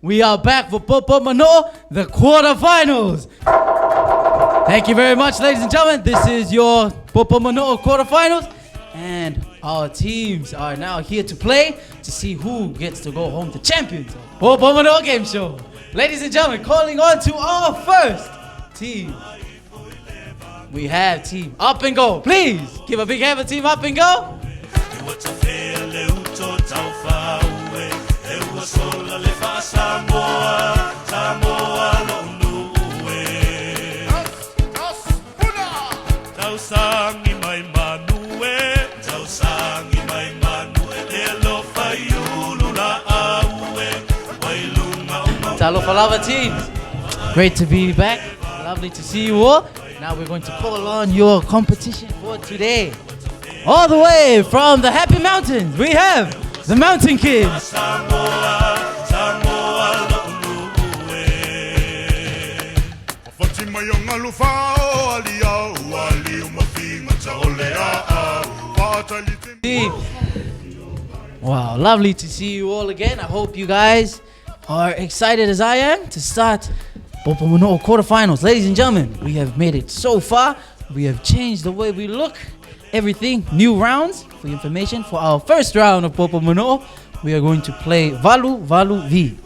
We are back for Popo Manoa, the quarterfinals. Thank you very much, ladies and gentlemen. This is your Popo Manoa quarterfinals. And our teams are now here to play to see who gets to go home to champions of Popo Manoa Game Show. Ladies and gentlemen, calling on to our first team. We have Team Up and Go. Please give a big hand for Team Up and Go. Talo Falava teams. Great to be back. Lovely to see you all. Now we're going to call on your competition for today. All the way from the Happy Mountains, we have the Mountain Kids. Wow, lovely to see you all again. I hope you guys are excited as I am to start Popo Manoa quarterfinals. Ladies and gentlemen, we have made it so far. We have changed the way we look. Everything, new rounds. For your information, for our first round of Popo Manoa, we are going to play Valu Valu V.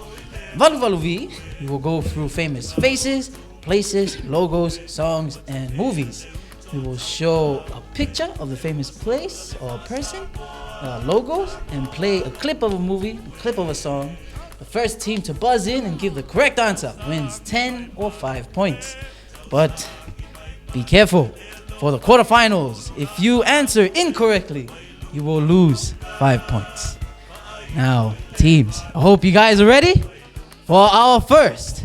Valu Valu V, we will go through famous faces, places, logos, songs, and movies. We will show a picture of the famous place or person, logos, and play a clip of a movie, a clip of a song. The first team to buzz in and give the correct answer wins 10 or 5 points. But be careful for the quarterfinals. If you answer incorrectly, you will lose 5 points. Now, teams, I hope you guys are ready for our first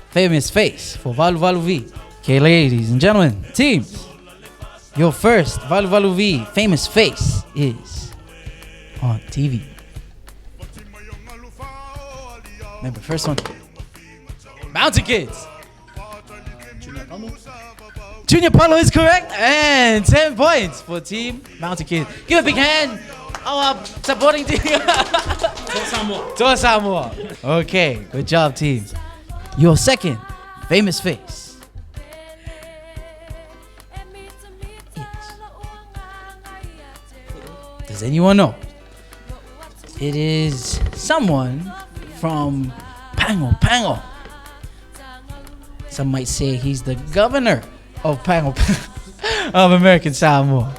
famous face for Valu Valu V. Okay, ladies and gentlemen, teams, your first Valu Valu V famous face is on TV. Remember, first one, Mountain Kids. Junior Paulo is correct, and 10 points for Team Mountain Kids. Give a big hand, our supporting team. Toa Samoa. Okay, good job, teams. Your second famous face. Does anyone know? It is someone from Pango Pango. Some might say he's the governor of Pango of American Samoa.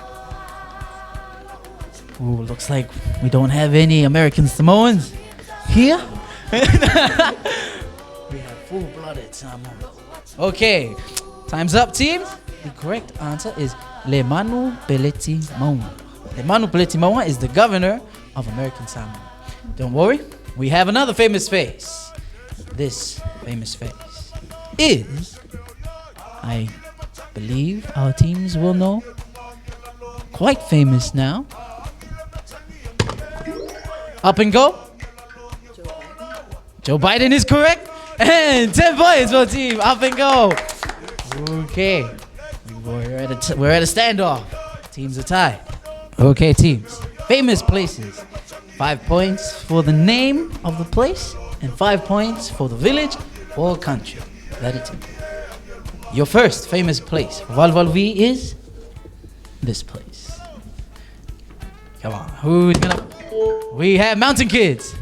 Ooh, looks like we don't have any American Samoans here. We have full-blooded Samoa. Okay, time's up, teams. The correct answer is Leimanu Peleti Maunga. Leimanu Peleti Maunga is the governor of American Samoa. Don't worry, we have another famous face. This famous face is, I believe our teams will know, quite famous now. Up and go. Joe Biden is correct. And 10 points for team Up and Go. Okay, we're at a standoff. Teams are tied. Okay, teams. Famous places. 5 points for the name of the place and 5 points for the village or country. That it is. Your first famous place for Valu Valu V is this place. Come on, who's gonna? We have Mountain Kids.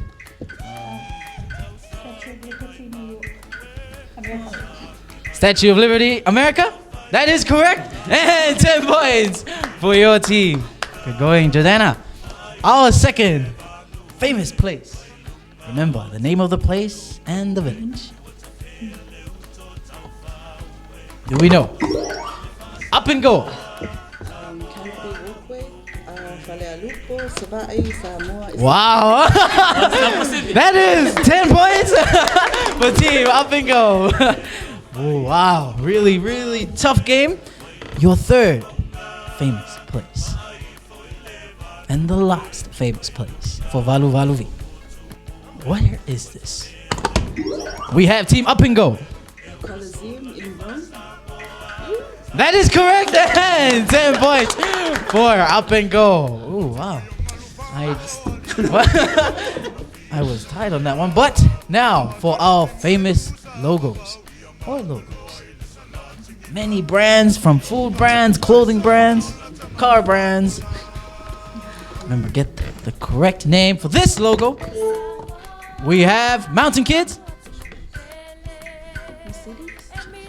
Statue of Liberty, America? That is correct. And 10 points for your team. Good going, Jordana. Our second famous place. Remember the name of the place and the village. Do we know? Up and go. Wow. That is 10 points for team Up and Go. Oh, wow. Really, really tough game. Your third famous place. And the last famous place for Valu Valu V. Where is this? We have team Up and Go. Coliseum in Rome. That is correct. And 10 points for Up and Go. Oh, wow. I was tied on that one, but Now for our famous logos or logos. Many brands, from food brands, clothing brands, car brands. Remember, get the correct name for this logo. We have Mountain Kids.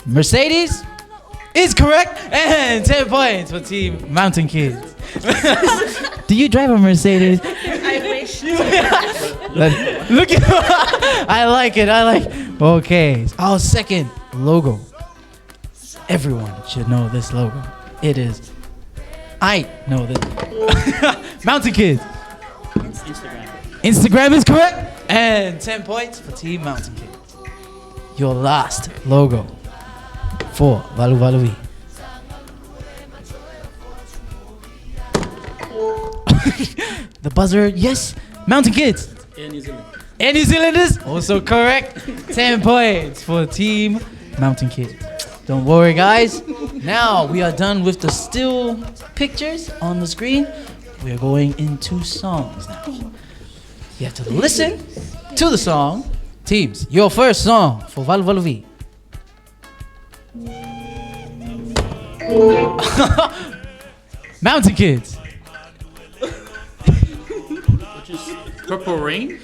Mercedes is correct, and 10 points for Team Mountain Kids. Do you drive a Mercedes? I wish. Look at I like it. Okay, our second logo. Everyone should know this logo. It is. I know this. Mountain Kids. Instagram is correct, and 10 points for Team Mountain Kids. Your last logo for Valu Valu V. The buzzer, yes. Mountain Kids. Air New Zealand. Air New Zealanders, also correct. 10 points for Team Mountain Kids. Don't worry, guys. Now we are done with the still pictures on the screen. We are going into songs now. You have to listen to the song. Teams, your first song for Valu Valu V. Mountain Kids. Which is Purple Rain.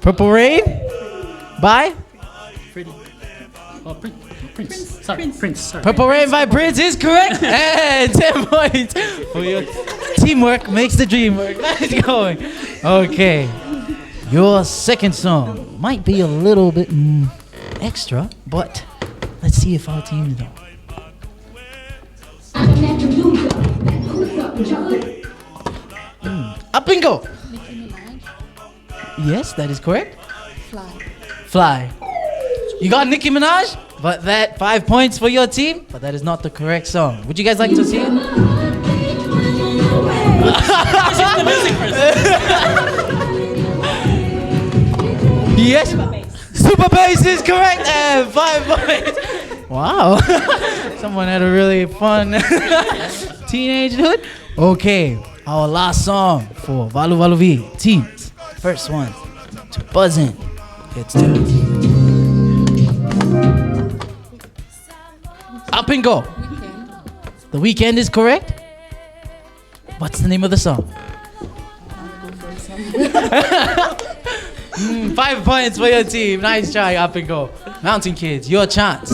Purple Rain by Pretty. Oh, Prince. Sorry, Prince. Sorry. Purple Rain by Prince is correct. And 10 points for your teamwork makes the dream work. Nice going. Okay. Your second song might be a little bit extra, but let's see if our teams know. Up and go. Yes, that is correct. Fly. You got Nicki Minaj, but that 5 points for your team, but that is not the correct song. Would you guys like to see it? Yes. Super Bass is correct, and 5 points. Wow. Someone had a really fun teenagehood. Okay, our last song for Valu Valu V. Teams, first one to buzz in. Gets to it. Up and go. The Weekend is correct. What's the name of the song? 5 points for your team. Nice try, Up and Go. Mountain Kids, your chance.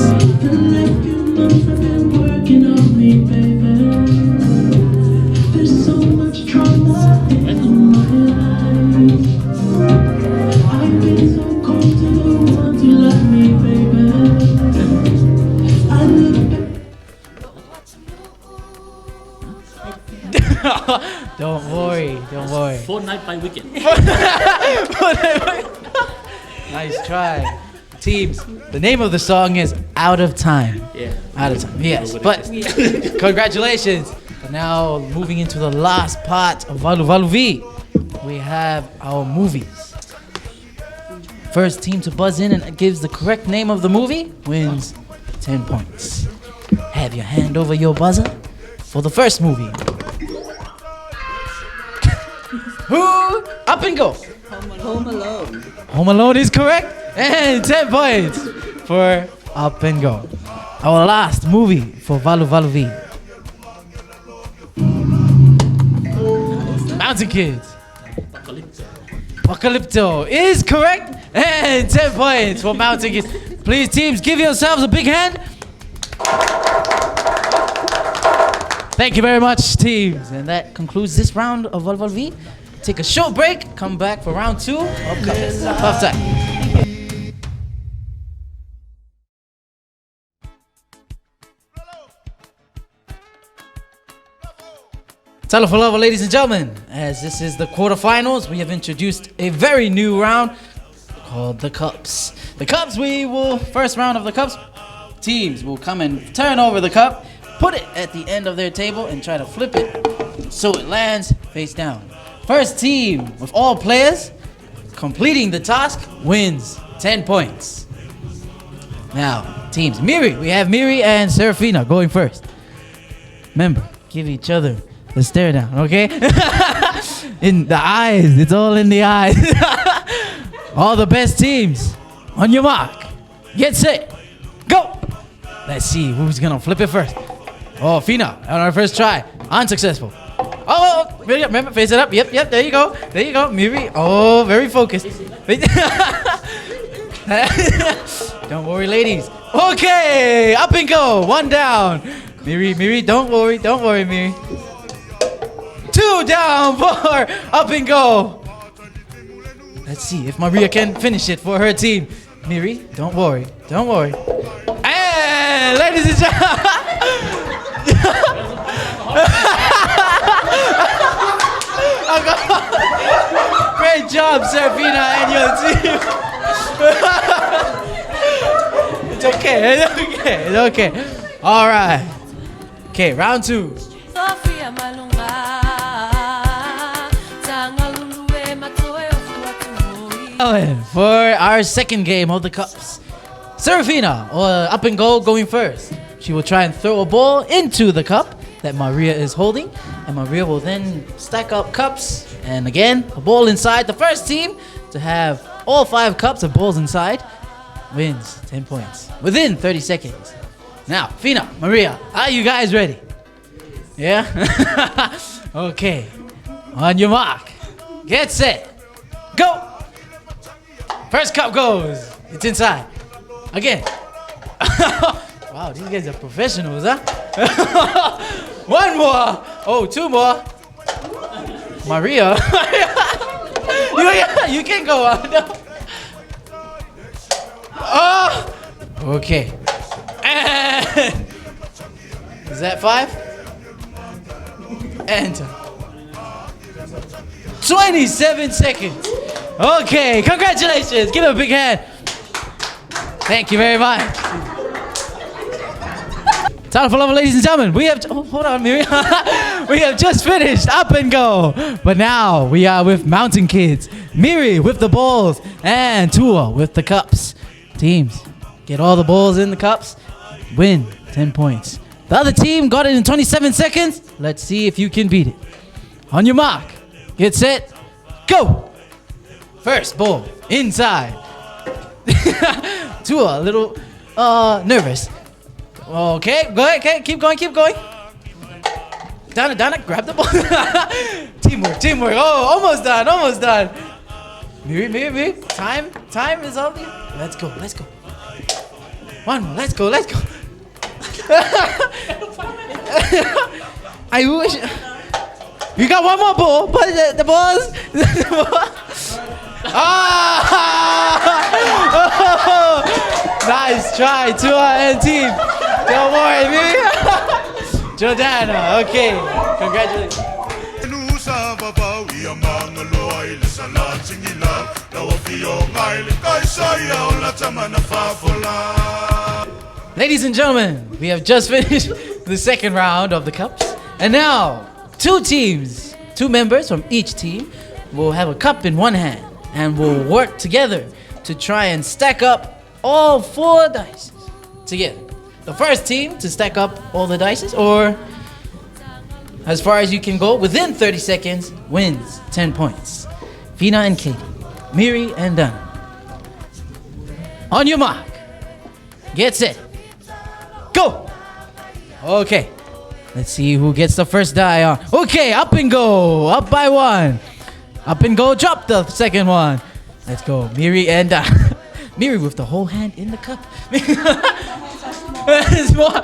Don't worry. Fortnite by Weekend. Nice try. Teams, the name of the song is Out of Time. Yeah. Out of Time, yes. But congratulations. But now moving into the last part of Valu Valu V, we have our movies. First team to buzz in and gives the correct name of the movie wins 10 points. Have your hand over your buzzer for the first movie. Who? Up and go. Home Alone. Home Alone is correct. And 10 points for Up and Go. Our last movie for Valu Valu V. Mountain Kids. Apocalypto is correct. And 10 points for Mountain Kids. Please, teams, give yourselves a big hand. Thank you very much, teams. And that concludes this round of Valu Valu V. Take a short break. Come back for round 2 of Puff Time. Talafalava, ladies and gentlemen, as this is the quarterfinals, we have introduced a very new round called the Cups. The Cups, first round of the Cups, teams will come and turn over the cup, put it at the end of their table, and try to flip it so it lands face down. First team with all players completing the task wins 10 points. Now, teams, we have Miri and Serafina going first. Remember, give each other the stare down, okay? In the eyes, it's all in the eyes. All the best teams On your mark. Get set. Go. Let's see who's gonna flip it first. Oh, Fina on our first try. Unsuccessful. Oh, remember, face it up. Yep, there you go. There you go. Miri. Oh, very focused. Don't worry, ladies. Okay, up and go. One down. Miri, don't worry, Miri. Two down, 4, up and go. Let's see if Maria can finish it for her team. Miri, don't worry. And ladies and gentlemen. Great job, Serafina and your team. It's okay. All right. Okay, round 2. Sofia malunga Tangalulue matoe ofuatui. For our second game of the cups, Serafina, up and go, going first. She will try and throw a ball into the cup that Maria is holding, and Maria will then stack up cups, and again, a ball inside. The first team to have all 5 cups of balls inside wins 10 points within 30 seconds. Now, Fina, Maria, are you guys ready? Yeah? Okay. On your mark. Get set. Go! First cup goes. It's inside. Again. Wow, these guys are professionals, huh? 1 more. Oh, 2 more. Maria. You can go on. No. Oh! Okay. And is that 5? And 27 seconds. Okay, congratulations. Give it a big hand. Thank you very much. Time for love, ladies and gentlemen. We have hold on, Miriam. We have just finished up and go, but now we are with Mountain Kids. Miri with the balls and Tua with the cups. Teams, get all the balls in the cups. Win 10 points. The other team got it in 27 seconds. Let's see if you can beat it. On your mark, get set, go. First ball inside. Tua a little nervous. Okay, go ahead, okay, keep going. Donna, grab the ball. Teamwork. Oh, almost done. Miri. Time is up. Let's go. One more, let's go. I wish you got one more ball, but the balls. Nice try, Tua and team. Don't worry, Miri. Jordana, okay. Congratulations. Ladies and gentlemen, we have just finished the second round of the cups. And now, 2 teams, 2 members from each team will have a cup in one hand and will work together to try and stack up all 4 dice together. The first team to stack up all the dice, or as far as you can go within 30 seconds, wins 10 points. Fina and Katie, Miri and Dana. On your mark, get set, go. Okay, let's see who gets the first die on. Okay, up and go, up by 1. Up and go, drop the second one. Let's go, Miri and Dana. Miri with the whole hand in the cup. There's more.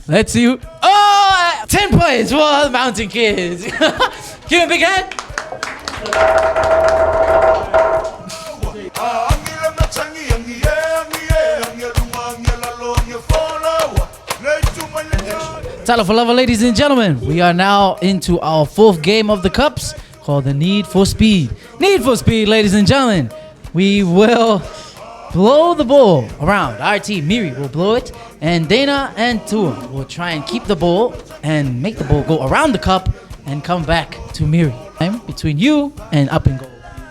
Let's see who. Oh, 10 points for the Mountain Kids. Give him a big hand. Talafalava, ladies and gentlemen, we are now into our 4th game of the cups called the Need for Speed. Need for Speed, ladies and gentlemen. We will blow the ball around. Our team, Miri, will blow it, and Dana and Tua will try and keep the ball and make the ball go around the cup and come back to Miri. Time between you and Up and Go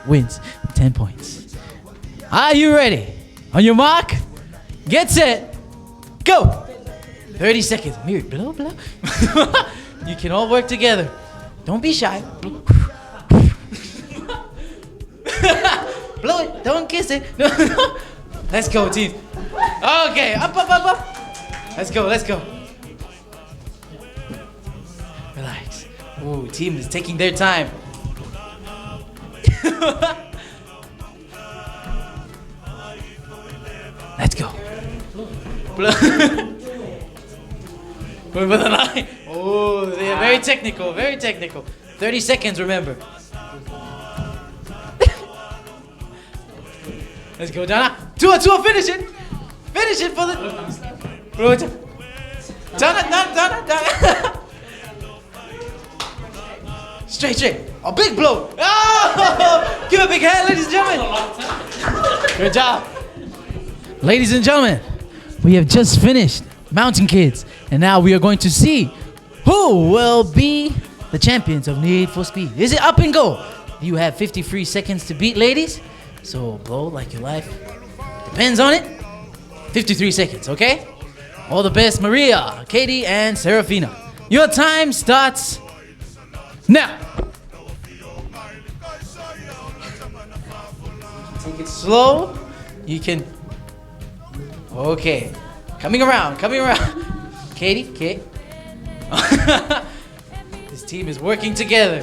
wins 10 points. Are you ready? On your mark, get set, go. 30 seconds. Miri, blow. You can all work together. Don't be shy. Blow it. Don't kiss it. No, no. Let's go, team. Okay, up, up, up, up. Let's go, let's go. Relax. Ooh, team is taking their time. Let's go. Over the line. Oh, they are very technical, very technical. 30 seconds, remember. Let's go, Donna. Tua, finish it. Finish it for the... Donna. Straight. A big blow. Oh! Give a big hand, ladies and gentlemen. Good job. Ladies and gentlemen, we have just finished Mountain Kids, and now we are going to see who will be the champions of Need for Speed. Is it up and go? You have 53 seconds to beat, ladies. So blow like your life depends on it. 53 seconds, okay? All the best, Maria, Katie, and Serafina. Your time starts now. Take it slow. You can... Okay. Coming around. Katie, Kate. This team is working together.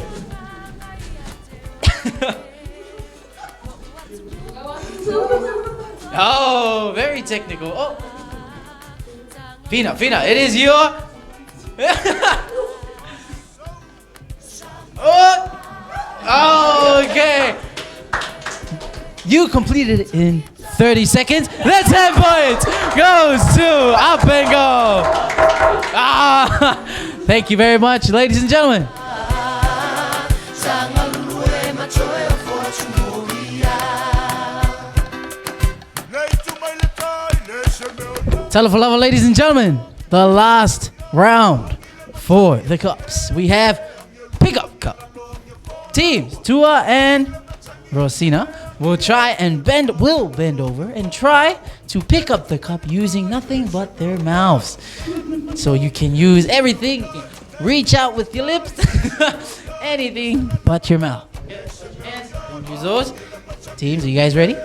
Oh, very technical. Oh. Fina, it is your... Oh, okay. You completed it in 30 seconds. That's 10 points. Goes to Up and Go. Thank you very much, ladies and gentlemen. Telefalava, ladies and gentlemen, the last round for the cups. We have Pickup Cup. Teams Tua and Rosina will bend over and try to pick up the cup using nothing but their mouths. So you can use everything. Reach out with your lips. Anything but your mouth. Don't use those. Teams, are you guys ready?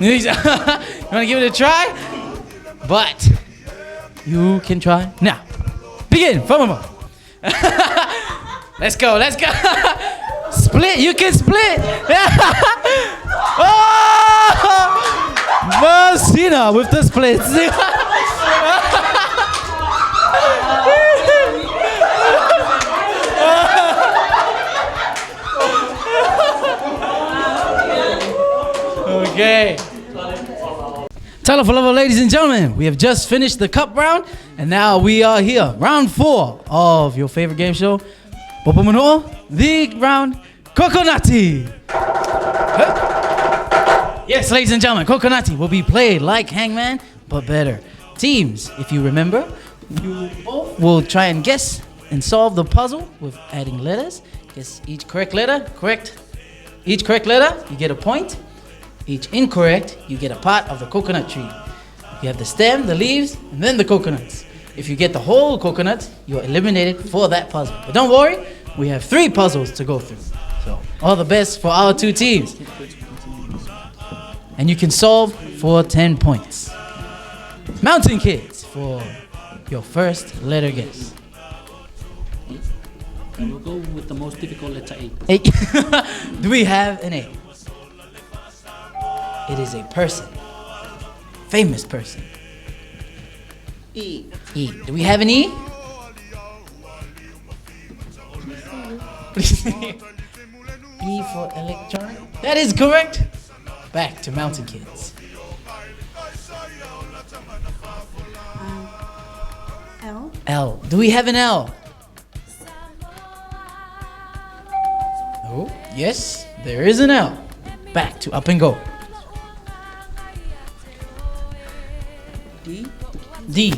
You want to give it a try? But you can try now. Begin from a moment. Let's go. Split, you can split. Oh! Marcina with the splits. Okay. Telefalava, ladies and gentlemen, we have just finished the cup round, and now we are here. Round 4 of your favorite game show, Popo Manoa, the round Coconati. Yes, ladies and gentlemen, Coconati will be played like Hangman, but better. Teams, if you remember, you both will try and guess and solve the puzzle with adding letters. Guess each correct letter, you get a point. Each incorrect, you get a part of the coconut tree. You have the stem, the leaves, and then the coconuts. If you get the whole coconut, you're eliminated for that puzzle. But don't worry, we have 3 puzzles to go through. So, all the best for our 2 teams. And you can solve for 10 points. Mountain Kids for your first letter guess. I will go with the most difficult letter A. A. Do we have an A? It is a person. Famous person. E. E. Do we have an E? E for electronic. That is correct. Back to Mountain Kids. L. L. Do we have an L? Oh, yes, there is an L. Back to Up and Go. D. D.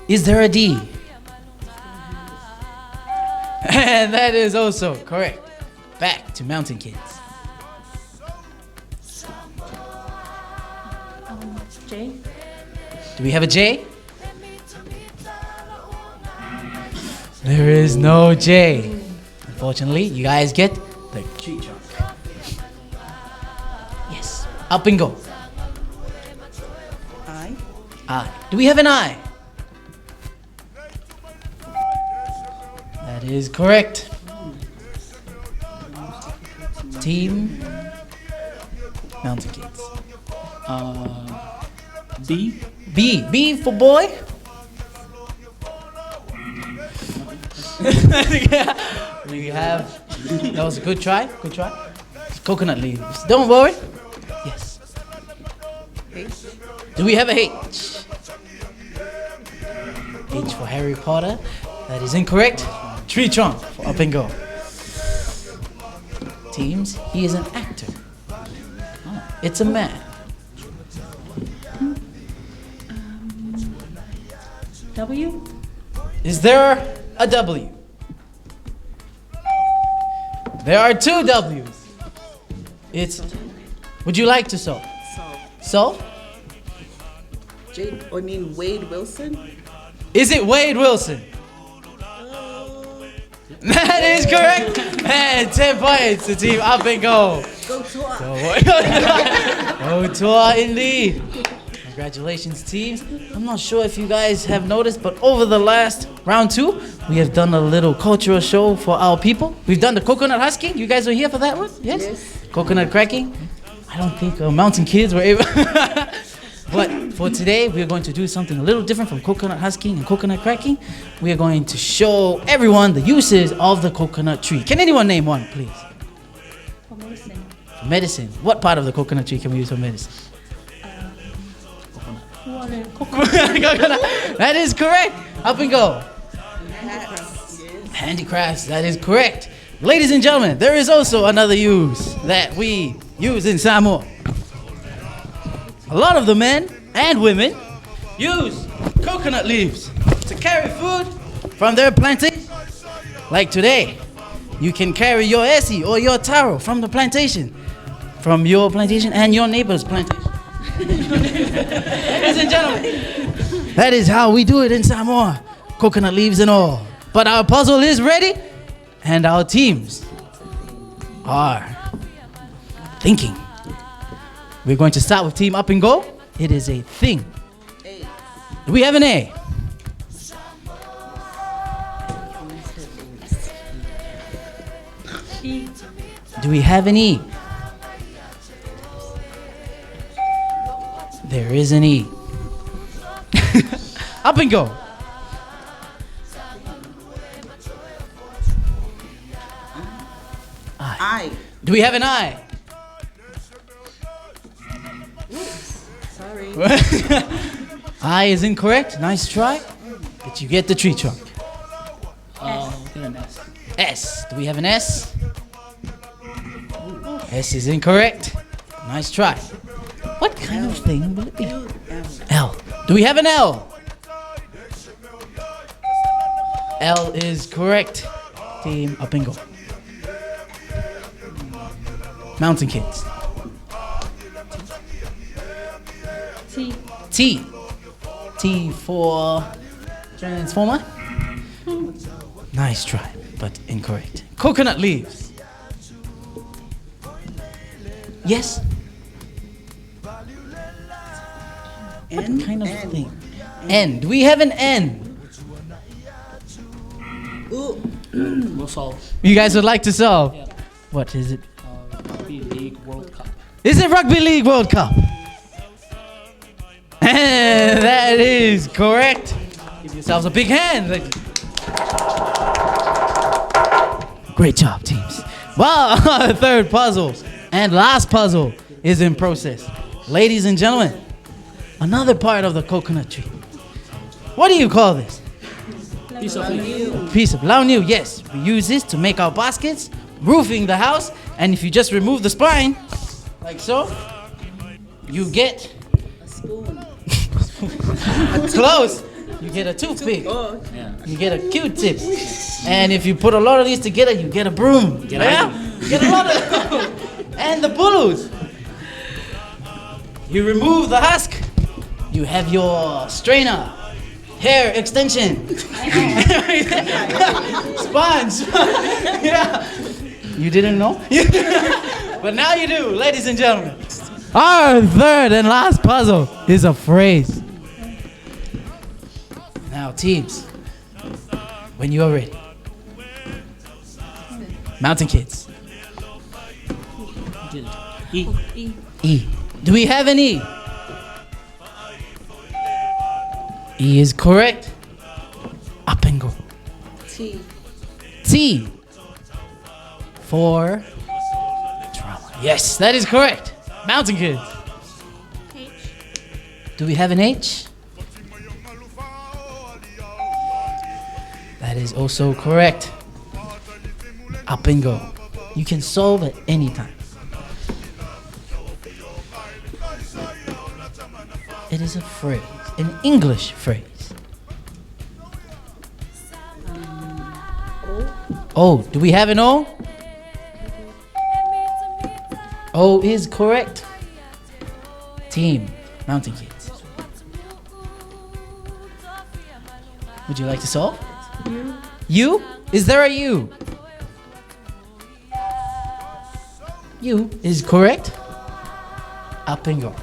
Is there a D? And that is also correct. Back to Mountain Kids. J. Do we have a J? There is no J. Unfortunately, you guys get the tree trunk. Up and go. I. I. Do we have an I? That is correct. Team Mountain Kids. B. B. B for boy. We have. That was a good try. Good try. Coconut leaves. Don't worry. Yes. H. Do we have a H? H for Harry Potter. That is incorrect. Tree trunk for up and go. Teams. He is an actor. It's a man. W. Is there a W? There are two W's. It's. Would you like to solve? So? I mean Wade Wilson. Is it Wade Wilson? That is correct. And 10 points to team up and go. Go Tua. Oh, tour indeed. Congratulations, teams. I'm not sure if you guys have noticed, but over the last round 2, we have done a little cultural show for our people. We've done the coconut husking. You guys were here for that one? Yes? Coconut cracking. I don't think Mountain Kids were able. But for today, we are going to do something a little different from coconut husking and coconut cracking. We are going to show everyone the uses of the coconut tree. Can anyone name one, please? For medicine. Medicine. What part of the coconut tree can we use for medicine? Coconut. That is correct. Up and go. Handicrafts. That is correct. Ladies and gentlemen, there is also another use that we use in Samoa. A lot of the men and women use coconut leaves to carry food from their plantation. Like today, you can carry your esi or your taro from the plantation, from your plantation and your neighbor's plantation. Ladies and gentlemen, that is how we do it in Samoa. Coconut leaves and all. But our puzzle is ready, and our teams are thinking. We're going to start with team up and go. It is a thing. A. Do we have an A? E. Do we have an E? There is an E. Up and go. I. Do we have an I? Sorry. I is incorrect. Nice try. But you get the tree trunk. Get an S. S. Do we have an S? S is incorrect. Nice try. What kind of thing will it be? L. Do we have an L? L is correct. Team up and go. Mountain Kids. T. T. T for Transformer. Nice try, but incorrect. Coconut leaves. Yes. N. What kind of N. thing? N. Do we have an N? Ooh. We'll solve. You guys would like to solve? Yeah. What is it? Rugby League World Cup. Is it Rugby League World Cup? And that is correct. Give yourselves a big hand. Great job, teams. Well, our third puzzle and last puzzle is in process. Ladies and gentlemen, another part of the coconut tree. What do you call this? Piece of leaf. A piece of launu, yes. We use this to make our baskets, roofing the house, and if you just remove the spine, like so, you get A spoon. close. You get a toothpick. Oh. Yeah. You get a Q-tip. And if you put a lot of these together, you get a broom. Get You get a lot of and the pulus. You remove the husk. You have your strainer, hair extension, sponge. Yeah. You didn't know? But now you do, ladies and gentlemen. Our third and last puzzle is a phrase. Now, teams, when you are ready. Mountain Kids. E. E. E. Do we have an E? E is correct. Up and go. T. T. For drama. Yes, that is correct. Mountain Kids. H. Do we have an H? That is also correct. Up and go. You can solve at any time. It is a phrase, an English phrase. O. Do we have an O? O is correct. Team Mountain Kids. Would you like to solve? U? Is there a U? U is correct. Up and go.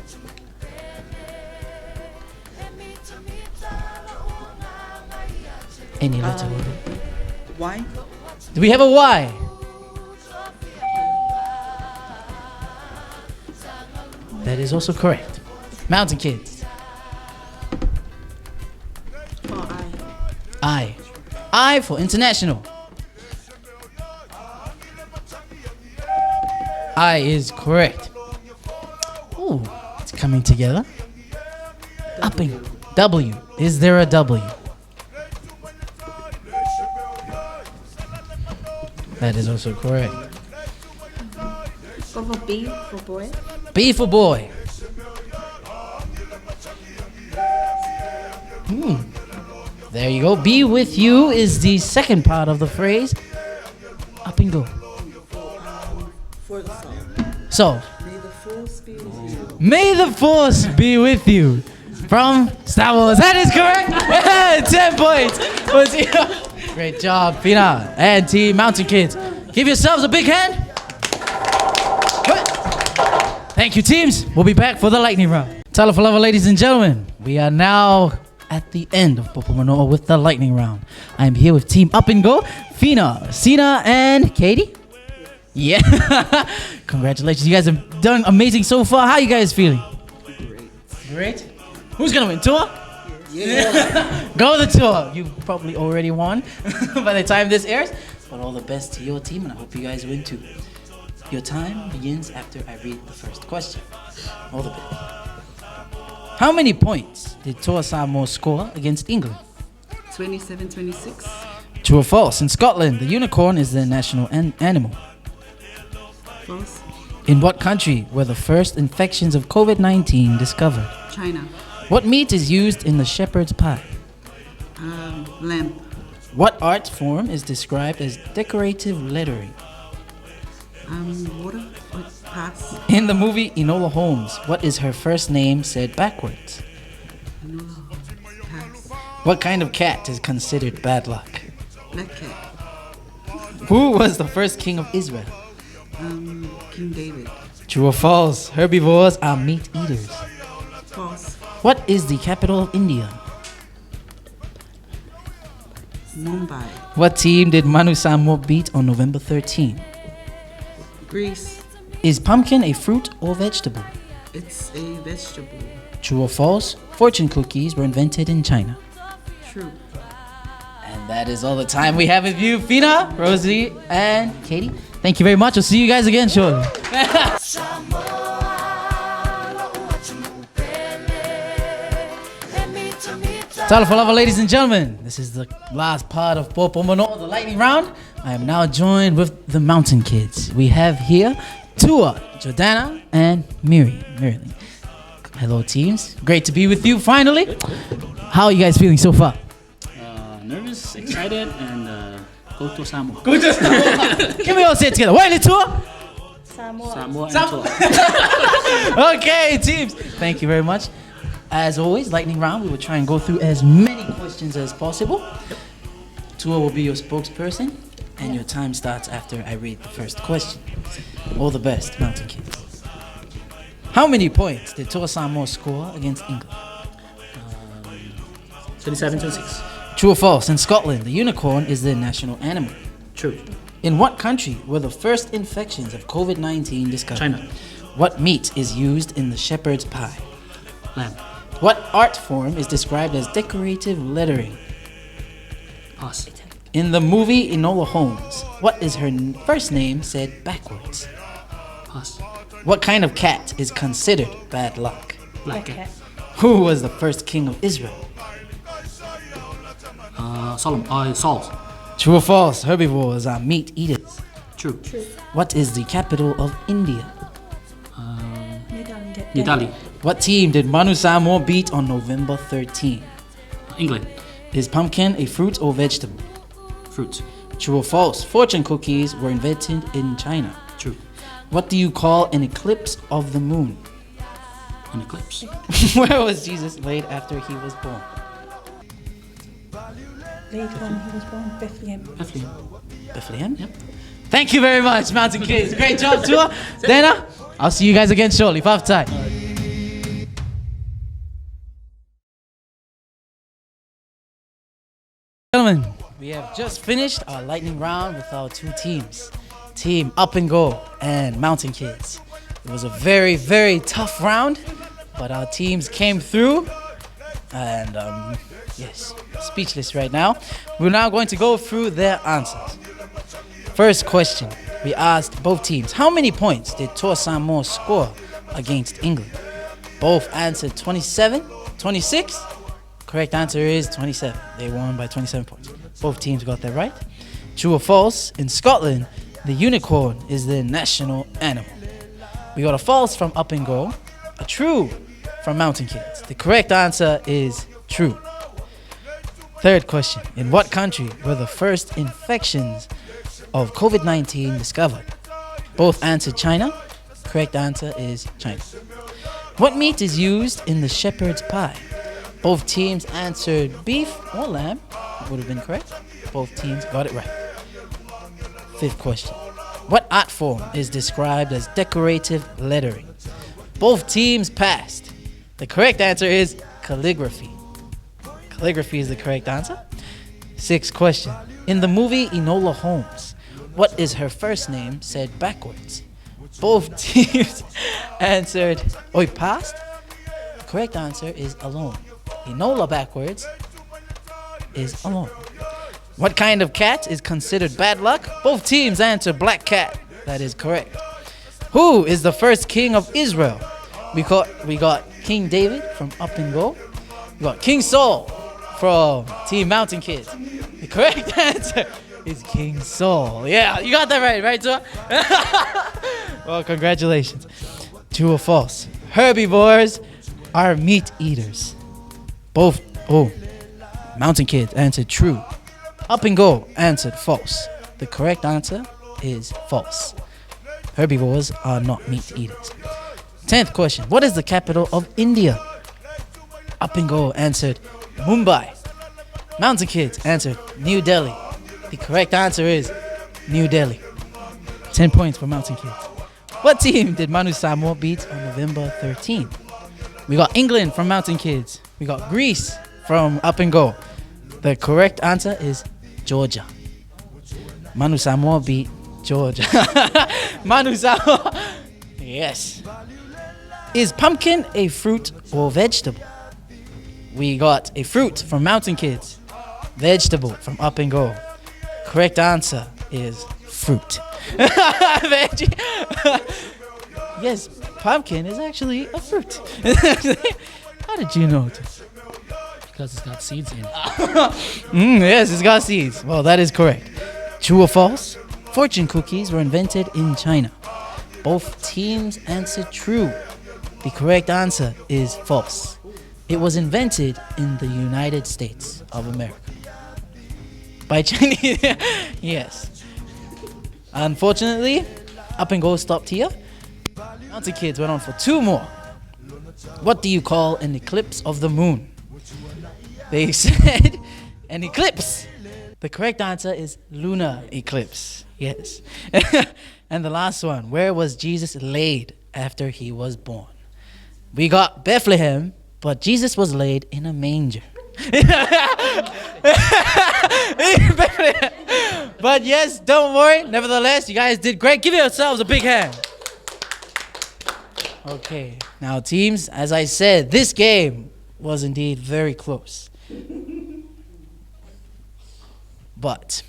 Any letter will do. Y. Do we have a Y? That is also correct. Mountain Kids. Or I. I. I for international. I is correct. Ooh, it's coming together. Up and W. Is there a W? That is also correct. Go for B for boy. B for boy. There you go. Be with you is the second part of the phrase. Up and go. For the song. So, May the force be with you. may the force be with you. From Star Wars. That is correct. 10 points. for Team. Great job, Fina and Team Mountain Kids. Give yourselves a big hand. Thank you, teams. We'll be back for the lightning round. Talafalava, ladies and gentlemen. We are now at the end of Popo Manoa with the lightning round. I am here with Team Up and Go, Fina, Sina, and Katie. Yeah. Congratulations. You guys have done amazing so far. How are you guys feeling? Great. Who's going to win? Tour? Yeah. Go the tour. You probably already won by the time this airs. But all the best to your team, and I hope you guys win too. Your time begins after I read the first question. All the best. How many points did Toa Samoa score against England? 27-26. True or false? In Scotland, the unicorn is their national animal. False. In what country were the first infections of COVID-19 discovered? China. What meat is used in the shepherd's pie? Lamp. What art form is described as decorative lettering? Water. Pass. In the movie Enola Holmes, what is her first name said backwards? Pass. What kind of cat is considered bad luck? Black cat. Who was the first king of Israel? King David. True or false? Herbivores are meat eaters. False. What is the capital of India? Mumbai. What team did Manu Samoa beat on November 13? Greece. Is pumpkin a fruit or vegetable? It's a vegetable. True or false? Fortune cookies were invented in China. True. And that is all the time we have with you, Fina, Rosie, and Katie. Thank you very much. We'll see you guys again shortly. Talafalava, ladies and gentlemen. This is the last part of Popo Manoa, the lightning round. I am now joined with the Mountain Kids. We have here Tua, Jordana, and Miriam. Hello, teams. Great to be with you finally. How are you guys feeling so far? Nervous, excited, and go to Samoa. Can we all say it together? Wait, Tua. Samoa and Toa. Okay, teams. Thank you very much. As always, lightning round, we will try and go through as many questions as possible. Tua will be your spokesperson, and your time starts after I read the first question. All the best, Mountain Kids. How many points did Toa Samoa score against England? 27, 26. True or false? In Scotland, the unicorn is the national animal. True. In what country were the first infections of COVID-19 discovered? China. What meat is used in the shepherd's pie? Lamb. What art form is described as decorative lettering? Pass. In the movie Enola Holmes, what is her first name said backwards? Pass. What kind of cat is considered bad luck? Black cat. Who was the first king of Israel? Saul. True or false? Herbivores are meat eaters. True. What is the capital of India? New Delhi. What team did Manu Samoa beat on November 13? England. Is pumpkin a fruit or vegetable? Fruit. True or false? Fortune cookies were invented in China. True. What do you call an eclipse of the moon? An eclipse. Where was Jesus laid after he was born? Laid when he was born, Bethlehem. Bethlehem? Yep. Thank you very much, Mountain Kids. Great job, Tua. Dana, I'll see you guys again shortly. Five time. Gentlemen, we have just finished our lightning round with our two teams. Team Up and Go and Mountain Kids. It was a very, very tough round, but our teams came through. And yes, speechless right now. We're now going to go through their answers. First question, we asked both teams, how many points did Toa Samoa score against England? Both answered 27, 26. Correct answer is 27. They won by 27 points. Both teams got that right. True or false? In Scotland, the unicorn is the national animal. We got a false from Up and Go, a true from Mountain Kids. The correct answer is true. Third question, in what country were the first infections of COVID-19 discovered? Both answered China. Correct answer is China. What meat is used in the shepherd's pie? Both teams answered beef or lamb. Would have been correct. Both teams got it right. Fifth question. What art form is described as decorative lettering? Both teams passed. The correct answer is calligraphy. Calligraphy is the correct answer. Sixth question. In the movie Enola Holmes, what is her first name said backwards? Both teams answered, passed. The correct answer is alone. Enola backwards is alone. What kind of cat is considered bad luck? Both teams answered black cat. That is correct. Who is the first king of Israel? We got King David from Up and Go. We got King Saul from Team Mountain Kids. The correct answer is King Saul. Yeah, you got that right, sir? Well, congratulations. True or false? Herbivores are meat eaters. Both, Mountain Kids answered true. Up and Go answered false. The correct answer is false. Herbivores are not meat eaters. 10th question. What is the capital of India? Up and Go answered Mumbai. Mountain Kids answered New Delhi. The correct answer is New Delhi. 10 points for Mountain Kids. What team did Manu Samoa beat on November 13? We got England from Mountain Kids. We got Greece from Up and Go. The correct answer is Georgia. Manu Samoa beat Georgia. Manu Samoa. Yes. Is pumpkin a fruit or vegetable? We got a fruit from Mountain Kids. Vegetable from Up and Go. Correct answer is fruit. Veggie. Yes, pumpkin is actually a fruit. How did you know this? Because it's got seeds in it. Yes, it's got seeds. Well, that is correct. True or false? Fortune cookies were invented in China. Both teams answered true. The correct answer is false. It was invented in the United States of America. By Chinese. Yes. Unfortunately, Up and Go stopped here. Mountain Kids went on for two more. What do you call an eclipse of the moon? They said an eclipse. The correct answer is lunar eclipse. Yes. And the last one, where was Jesus laid after he was born? we got Bethlehem, but Jesus was laid in a manger. But yes, don't worry. Nevertheless, you guys did great. Give yourselves a big hand. Okay, now teams, as I said, this game was indeed very close. But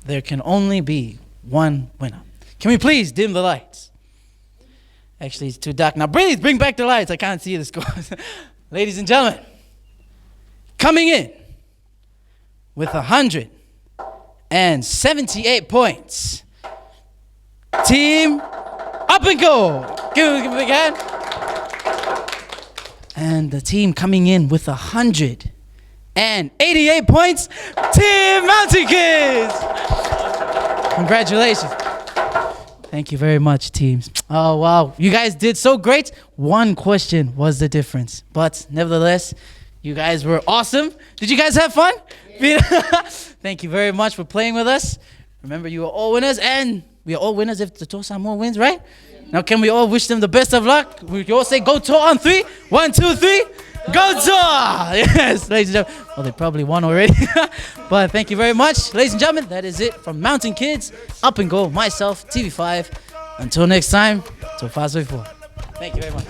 there can only be one winner. Can we please dim the lights? Actually, it's too dark. Now please bring back the lights. I can't see the scores. Ladies and gentlemen, coming in with 178 points, Team Up and Go. Give him a big hand. And the team coming in with 188 points, Team Mountain Kids. Congratulations. Thank you very much, teams. Oh, wow. You guys did so great. One question was the difference. But nevertheless, you guys were awesome. Did you guys have fun? Yeah. Thank you very much for playing with us. Remember, you are all winners, and we are all winners if the Toh Samoa wins, right? Yeah. Now, can we all wish them the best of luck? We all say go Toh on 3. 1, 2, 3. Go Toh! Yes, ladies and gentlemen. Well, they probably won already. But thank you very much. Ladies and gentlemen, that is it from Mountain Kids, Up and Go, myself, TV5. Until next time, Toh Fasoi 4. Thank you very much.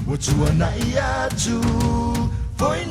What you want, I do. Boy,